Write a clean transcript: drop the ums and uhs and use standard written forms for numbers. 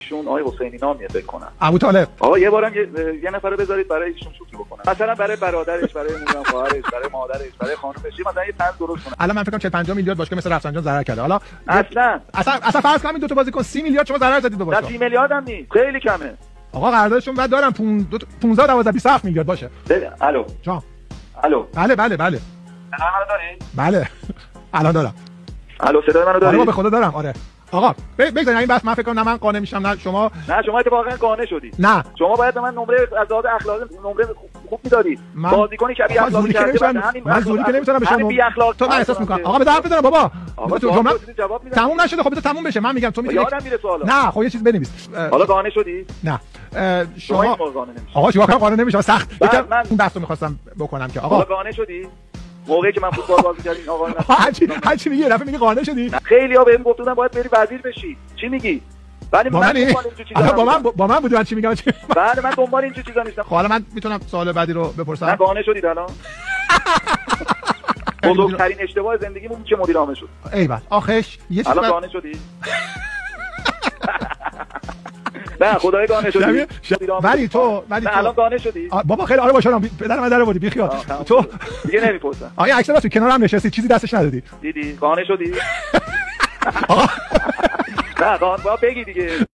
شون آقای حسینی نامیه فکر کنم. ابو طالب. آقا یه بارم یه نفر رو بذارید برای ایشون شوخی بکنه. مثلا برای برادرش، برای مولان خواهرش، برای مادرش، برای خانومش مثلا یه طرز درست کنه. الان من فکر کنم 40 50 میلیارد باشگاه مثل رفسنجان ضرر کرده. حالا اصلا فرض کنیم دو تا بازیکن 30 میلیارد شما ضرر زدید به باشگاه. 30 میلیارد هم نیست. خیلی کمه. آقا قراردادشون بعد دارم 15 12 27 میلیارد باشه. الو. جان. الو. بله. منو داری؟ بله. الان دارم. الو صدای منو داری؟ آره به خدا دارم. آره. آقا بگذارین این بحث من فکر کنم نه من قانع میشم نه شما. نه شما اتفاقا قانع شدی. نه شما باید به من نمره از لحاظ اخلاقی نمره خوب میدادی. بازیکنی شبیه اخلاقی کرده. من زوری که نمیتونم بشم. تو من احساس میکنم. آقا بذار حرف بزنم بابا. تو جمله تموم نشده. خب بذار تموم بشه. من میگم تو میگی یادم میره سوالا. نه خب یه چیز بنویس. حالا قانع شدی؟ نه شما آقا چیکار کنم قانع نمیشه سخت. من این بحثو میخواستم بکنم که آقا قانع شدی؟ موقعی که من فوتبال بازی کردم آقا هر چی میگی رفت میگه قانع شدی؟ خیلی‌ها بهم گفتن باید بری وزیر بشی. چی میگی؟ ولی من با من بودی من چی میگم؟ بله من دنبال این چیزا نیستم. خب حالا من میتونم سوال بعدی رو بپرسم؟ من قانع شدید الان؟ بزرگترین اشتباه زندگیمون که مدیر عامل شد. ایول آخش یه چیز الان قانع شدی؟ نه خدای قانع شدی. ولی تو الان قانع شدی؟ بابا خیلی آره باشه پدر من در آوردی بی خیال. تو دیگه نمیپرسم. آیا اکثرا تو کنارم نشستی چیزی دستش ندادی؟ دیدی قانع شدی؟ نه قانع بگی دیگه.